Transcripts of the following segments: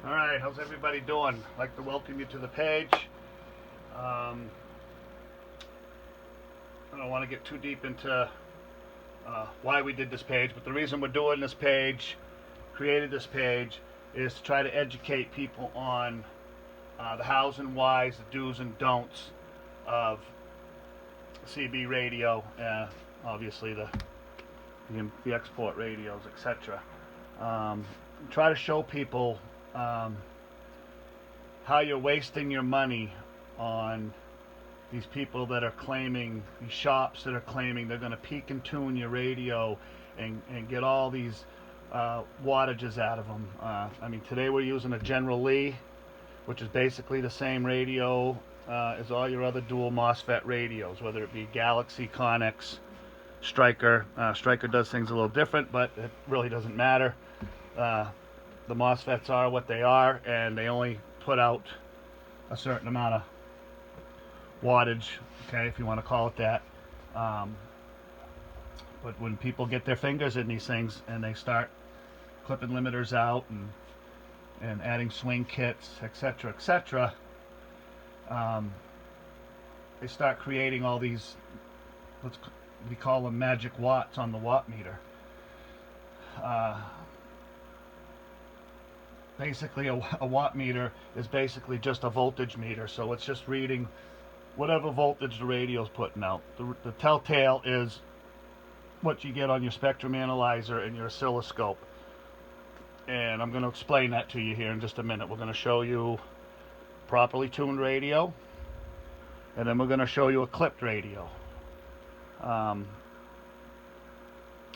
Alright, how's everybody doing? I'd like to welcome you to the page. I don't want to get too deep into why we did this page, but the reason we're doing this page, created this page, is to try to educate people on the hows and whys, the do's and don'ts of CB radio, obviously the export radios, etc. Try to show people how you're wasting your money on these people that are claiming, these shops that are claiming they're going to peak and tune your radio and get all these wattages out of them. I mean, today we're using a General Lee, which is basically the same radio as all your other dual MOSFET radios, whether it be Galaxy, Connex, Stryker. Stryker does things a little different, but it really doesn't matter. The MOSFETs are what they are, and they only put out a certain amount of wattage, okay, if you want to call it that. But when people get their fingers in these things and they start clipping limiters out and adding swing kits, etc., etc., they start creating all these, we call them magic watts on the watt meter. Basically, a watt meter is basically just a voltage meter, so it's just reading whatever voltage the radio's putting out. The telltale is what you get on your spectrum analyzer and your oscilloscope, and I'm going to explain that to you here in just a minute. We're going to show you properly tuned radio, and then we're going to show you a clipped radio.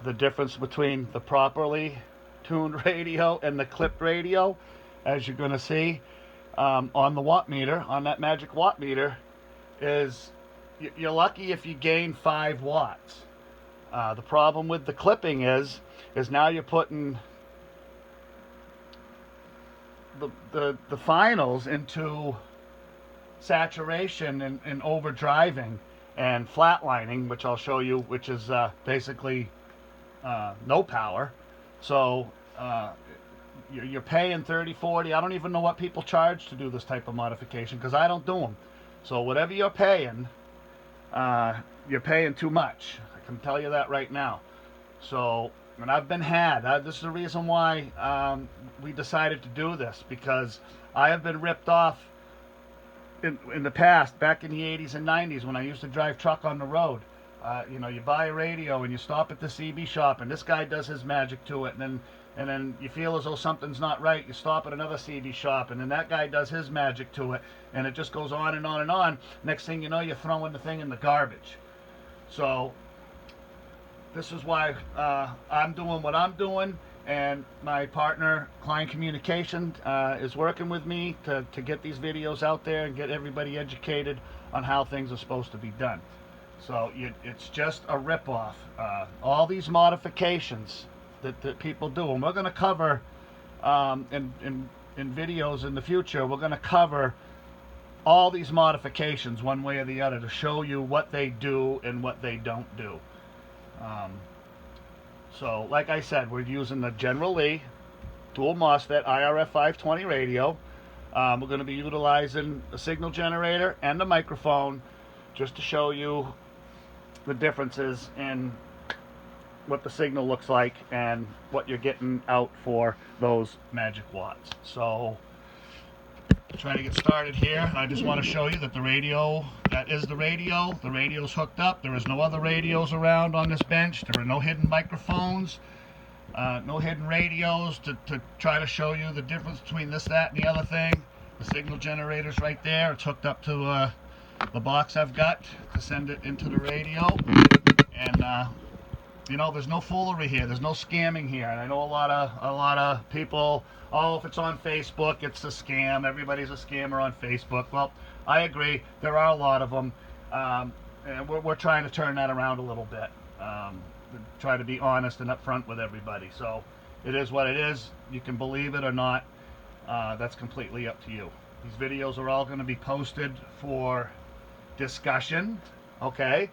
The difference between the properly tuned radio and the clipped radio, as you're going to see on the watt meter, on that magic watt meter, is you're lucky if you gain 5 watts. The problem with the clipping is now you're putting the finals into saturation and overdriving and flatlining, which I'll show you, which is basically no power. So you're paying 30, 40. I don't even know what people charge to do this type of modification, because I don't do them. So whatever you're paying too much. I can tell you that right now. So, and I've been had. This is the reason why we decided to do this, because I have been ripped off in the past, back in the 80s and 90s when I used to drive truck on the road. You know, you buy a radio and you stop at the CB shop and this guy does his magic to it, and then you feel as though something's not right. You stop at another CB shop and then that guy does his magic to it, and it just goes on and on and on. Next thing you know, you're throwing the thing in the garbage. So this is why I'm doing what I'm doing, and my partner, Klein Communication, is working with me to get these videos out there and get everybody educated on how things are supposed to be done. So it's just a ripoff. All these modifications that people do, and we're going to cover in videos in the future, we're going to cover all these modifications one way or the other to show you what they do and what they don't do. So like I said, we're using the General Lee dual MOSFET IRF 520 radio. We're going to be utilizing a signal generator and a microphone just to show you the differences in what the signal looks like and what you're getting out for those magic watts. So trying to get started here. I just want to show you that the radio, that is the radio's hooked up. There is no other radios around on this bench. There are no hidden microphones, no hidden radios to try to show you the difference between this, that, and the other thing. The signal generator's right there. It's hooked up to the box I've got to send it into the radio, and you know, there's no foolery here. There's no scamming here. And I know a lot of people, oh, if it's on Facebook, it's a scam. Everybody's a scammer on Facebook. Well, I agree. There are a lot of them, and we're trying to turn that around a little bit. Try to be honest and upfront with everybody. So it is what it is. You can believe it or not. That's completely up to you. These videos are all going to be posted for discussion, okay?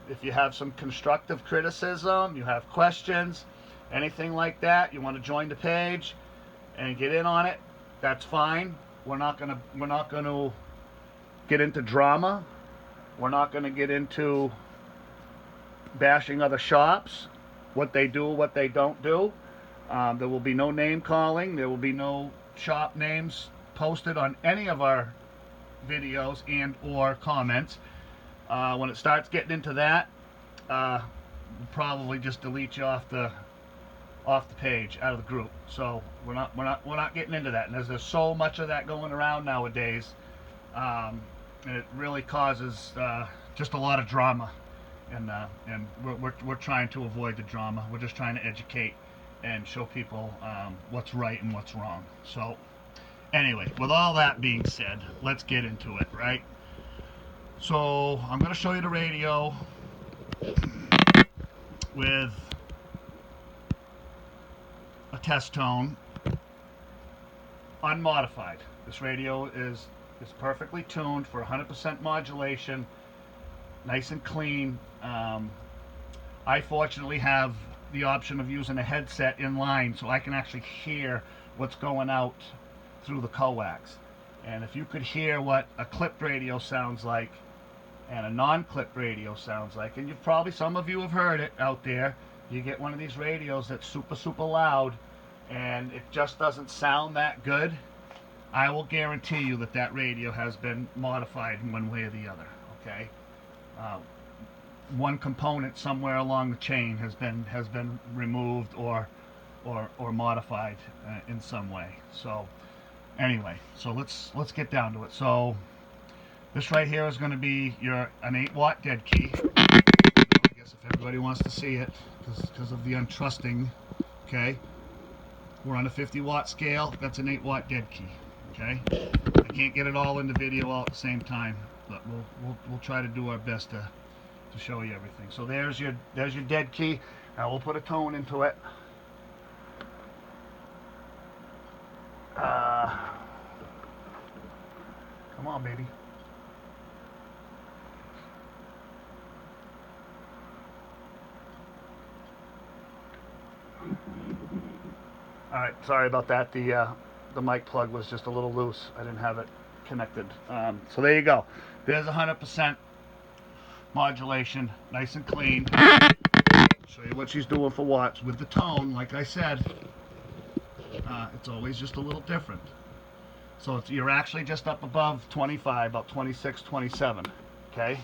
If you have some constructive criticism, you have questions, anything like that, you want to join the page, and get in on it, that's fine. We're not gonna get into drama. We're not gonna get into bashing other shops, what they do, what they don't do. There will be no name calling. There will be no shop names posted on any of our videos and or comments. When it starts getting into that, we'll probably just delete you off the page, out of the group. So we're not getting into that. And there's so much of that going around nowadays, and it really causes just a lot of drama. And we're trying to avoid the drama. We're just trying to educate and show people what's right and what's wrong. So anyway, with all that being said, let's get into it, right? So I'm going to show you the radio with a test tone, unmodified. This radio is perfectly tuned for 100% modulation, nice and clean. I fortunately have the option of using a headset in line, so I can actually hear what's going out through the coax. And if you could hear what a clipped radio sounds like and a non-clipped radio sounds like, and some of you have heard it out there, you get one of these radios that's super loud and it just doesn't sound that good, I will guarantee you that radio has been modified in one way or the other. Okay, one component somewhere along the chain has been removed or modified in some way. So anyway, so let's get down to it. So this right here is going to be an 8-watt dead key. I guess if everybody wants to see it, because of the untrusting. Okay, we're on a 50-watt scale. That's an 8-watt dead key. Okay, I can't get it all in the video all at the same time, but we'll try to do our best to show you everything. So there's your dead key. Now we'll put a tone into it. Come on, baby. All right, sorry about that. The mic plug was just a little loose. I didn't have it connected. So there you go. There's 100% modulation, nice and clean. Show you what she's doing for watts with the tone. Like I said, it's always just a little different. So you're actually just up above 25, about 26, 27. Okay.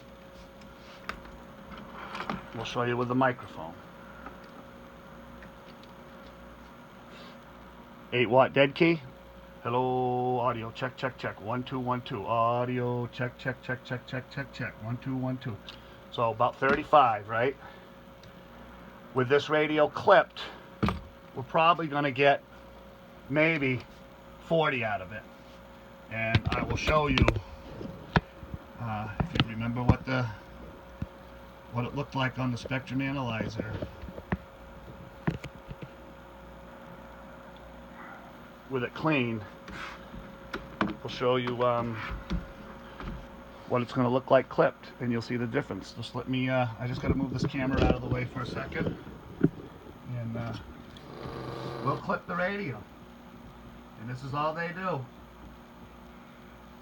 We'll show you with the microphone. 8-watt dead key. Hello, audio, check. 1 2 1 2. Audio, check. 1 2 1 2. So about 35, right? With this radio clipped, we're probably going to get maybe 40 out of it. And I will show you, if you remember what it looked like on the spectrum analyzer. With it clean, we'll show you what it's going to look like clipped, and you'll see the difference. Just let me, I just got to move this camera out of the way for a second, and we'll clip the radio. And this is all they do.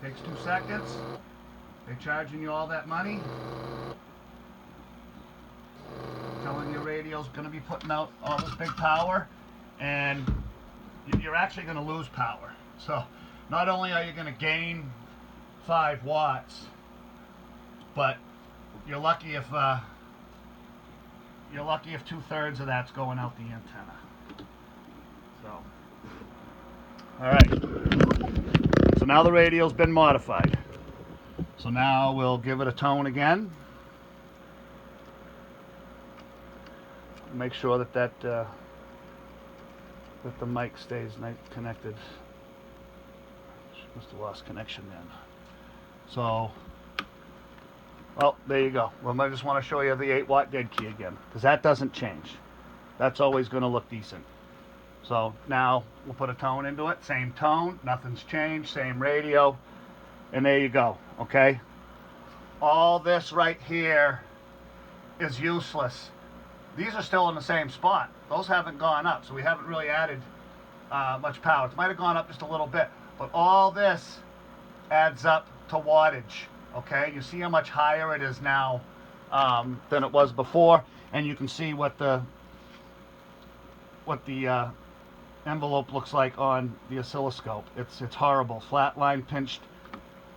Takes 2 seconds. They're charging you all that money, telling your radio's going to be putting out all this big power, and you're actually going to lose power. So not only are you going to gain 5 watts, but you're lucky if 2/3 of that's going out the antenna. So, all right. So now the radio's been modified. So now we'll give it a tone again. Make sure that the mic stays connected. Must have lost connection then. So, well, there you go. Well, I just want to show you the 8-watt dead key again, because that doesn't change. That's always going to look decent. So now we'll put a tone into it. Same tone, nothing's changed, same radio, and there you go. Okay. All this right here is useless. These are still in the same spot. Those haven't gone up, so we haven't really added much power. It might have gone up just a little bit, but all this adds up to wattage. Okay, you see how much higher it is now than it was before, and you can see what the envelope looks like on the oscilloscope. It's horrible. Flat line pinched.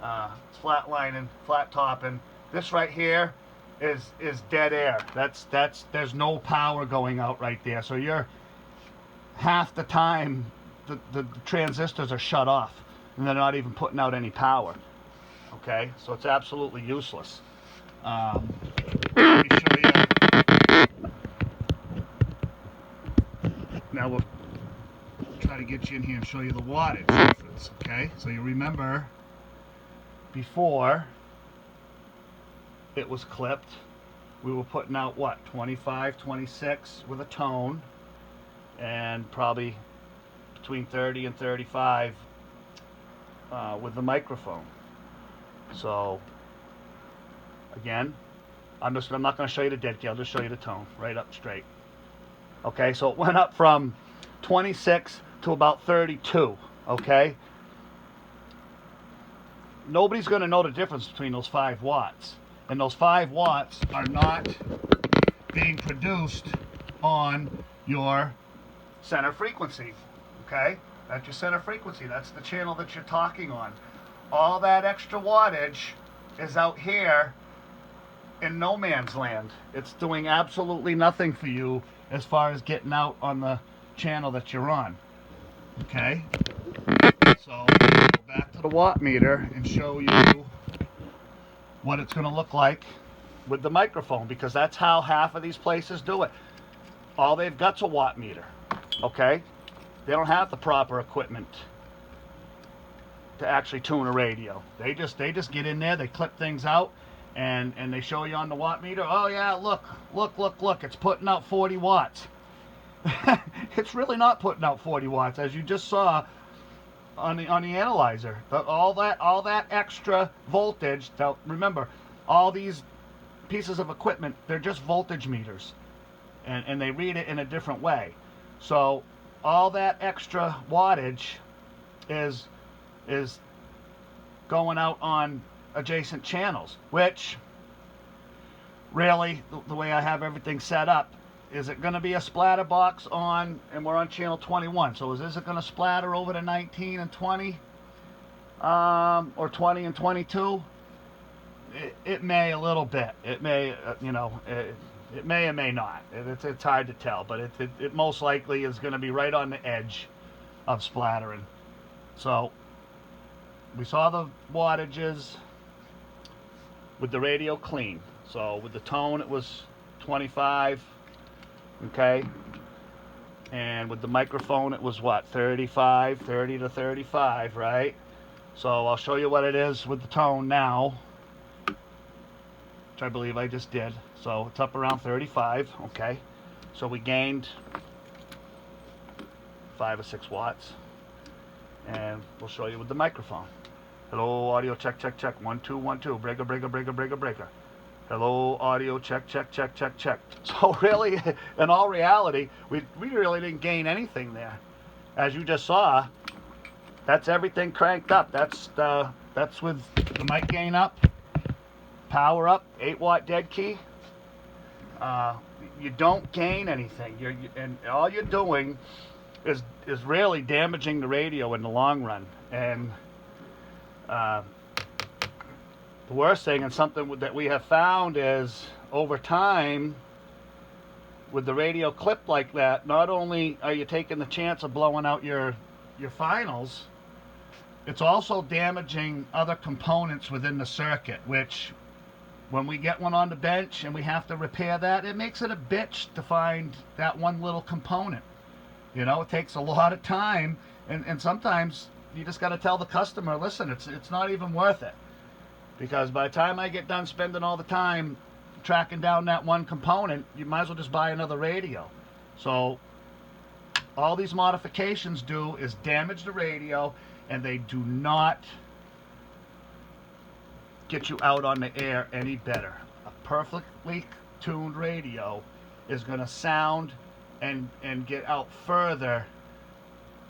It's flat line and flat top, and this right here is dead air. There's no power going out right there. So you're half the time the transistors are shut off, and they're not even putting out any power. Okay, so it's absolutely useless. Let me show you. Now we'll try to get you in here and show you the wattage difference. Okay, so you remember before it was clipped, we were putting out what, 25, 26 with a tone, and probably between 30 and 35 with the microphone. So again, I'm not going to show you the dead key. I'll just show you the tone right up straight. Okay, so it went up from 26 to about 32. Okay, nobody's going to know the difference between those 5 watts, and those 5 watts are not being produced on your center frequency. Okay, that's your center frequency. That's the channel that you're talking on. All that extra wattage is out here in no man's land. It's doing absolutely nothing for you as far as getting out on the channel that you're on. Okay, so I'll go back to the watt meter and show you what it's going to look like with the microphone, because that's how half of these places do it. All they've got's a watt meter. Okay, they don't have the proper equipment to actually tune a radio. They just get in there, they clip things out, and they show you on the watt meter, oh yeah, look, it's putting out 40 watts. It's really not putting out 40 watts, as you just saw on the analyzer. But all that extra voltage. Now remember, all these pieces of equipment, they're just voltage meters, and they read it in a different way. So all that extra wattage is going out on adjacent channels, which really, the way I have everything set up, is it going to be a splatter box on, and we're on channel 21, so is it going to splatter over to 19 and 20 or 20 and 22? It may a little bit. It may, it may or may not. It's hard to tell, but it most likely is going to be right on the edge of splattering. So we saw the wattages with the radio clean. So with the tone it was 25, okay, and with the microphone it was what, 30 to 35, right? So I'll show you what it is with the tone now, which I believe I just did. So it's up around 35, okay. So we gained 5 or 6 watts, and we'll show you with the microphone. Hello, audio, check. 1 2 1 2. Breaker. Hello, audio, check. So really, in all reality, we really didn't gain anything there. As you just saw, that's everything cranked up. That's with the mic gain up, power up, 8 watt dead key. You don't gain anything. And all you're doing is really damaging the radio in the long run. And the worst thing, and something that we have found, is over time, with the radio clipped like that, not only are you taking the chance of blowing out your finals, it's also damaging other components within the circuit, which when we get one on the bench and we have to repair that, it makes it a bitch to find that one little component. You know, it takes a lot of time, and sometimes you just got to tell the customer, listen, it's not even worth it. Because by the time I get done spending all the time tracking down that one component, you might as well just buy another radio. So all these modifications do is damage the radio, and they do not get you out on the air any better. A perfectly tuned radio is going to sound and get out further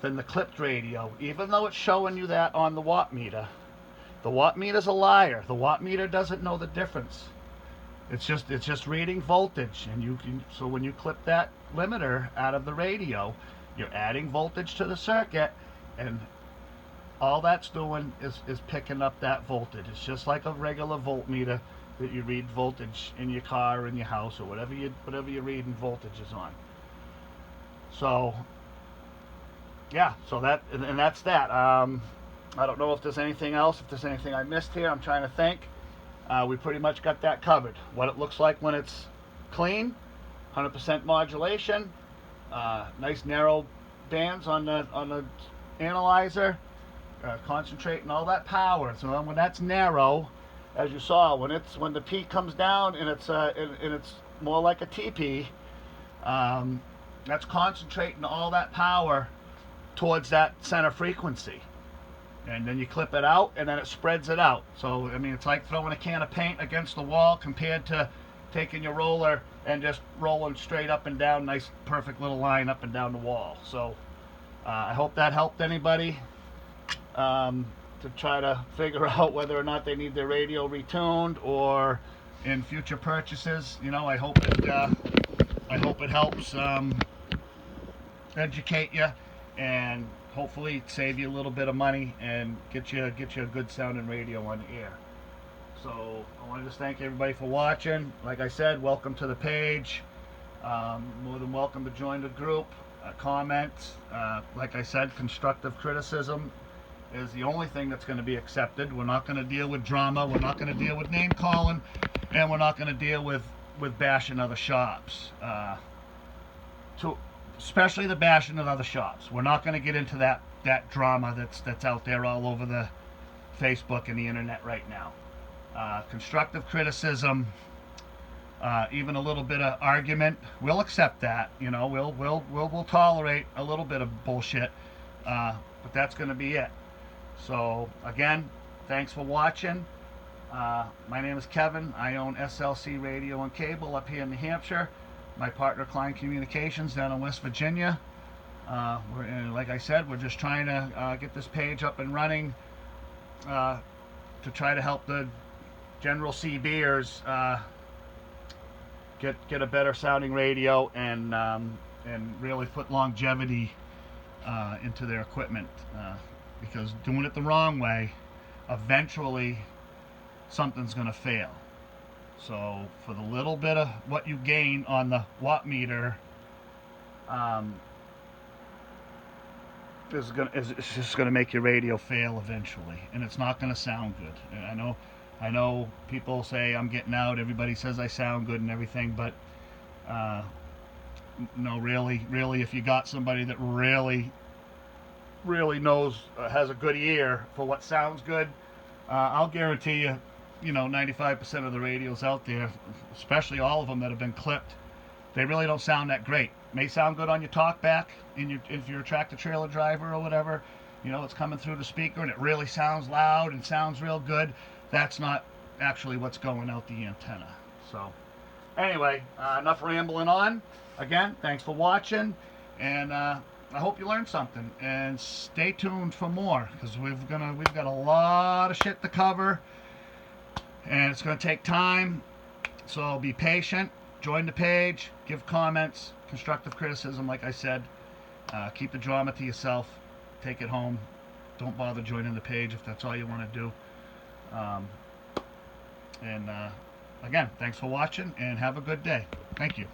than the clipped radio, even though it's showing you that on the watt meter. The watt meter's a liar. The watt meter doesn't know the difference. It's just reading voltage, and so when you clip that limiter out of the radio, you're adding voltage to the circuit, and all that's doing is picking up that voltage. It's just like a regular voltmeter that you read voltage in your car or in your house or whatever you're reading voltages on. So yeah, so that's that. I don't know if there's anything else, if there's anything I missed here. I'm trying to think. We pretty much got that covered. What it looks like when it's clean, 100% modulation, nice narrow bands on the analyzer, concentrating all that power. So when that's narrow, as you saw, when the P comes down and it's more like a TP, that's concentrating all that power towards that center frequency. And then you clip it out, and then it spreads it out. So, I mean, it's like throwing a can of paint against the wall compared to taking your roller and just rolling straight up and down, nice, perfect little line up and down the wall. So, I hope that helped anybody to try to figure out whether or not they need their radio retuned, or in future purchases. You know, I hope it helps educate you and hopefully save you a little bit of money and get you a good sounding radio on the air. So I want to just thank everybody for watching. Like I said, welcome to the page. More than welcome to join the group. Comments, like I said, constructive criticism is the only thing that's going to be accepted. We're not going to deal with drama. We're not going to deal with name calling, and we're not going to deal with bashing other shops. Especially the bashing of other shops. We're not going to get into that drama that's out there all over the Facebook and the internet right now. Constructive criticism, even a little bit of argument, we'll accept that. You know, we'll tolerate a little bit of bullshit, but that's going to be it. So again, thanks for watching. My name is Kevin. I own SLC Radio and Cable up here in New Hampshire. My partner, Klein Communications, down in West Virginia. Like I said, we're just trying to get this page up and running to try to help the General C beers get a better sounding radio and really put longevity into their equipment. Because doing it the wrong way, eventually something's going to fail. So for the little bit of what you gain on the watt meter, it's just going to make your radio fail eventually, and it's not going to sound good. And I know people say I'm getting out. Everybody says I sound good and everything, but no, really, if you got somebody that really knows, has a good ear for what sounds good, I'll guarantee you. 95% of the radios out there, especially all of them that have been clipped, they really don't sound that great. May sound good on your talkback if you're a tractor trailer driver or whatever. It's coming through the speaker and it really sounds loud and sounds real good. That's not actually what's going out the antenna. So anyway, enough rambling on. Again, thanks for watching, and I hope you learned something. And stay tuned for more, because we've got a lot of shit to cover. And it's going to take time, so be patient. Join the page, give comments, constructive criticism, like I said. Keep the drama to yourself. Take it home. Don't bother joining the page if that's all you want to do. Again, thanks for watching, and have a good day. Thank you.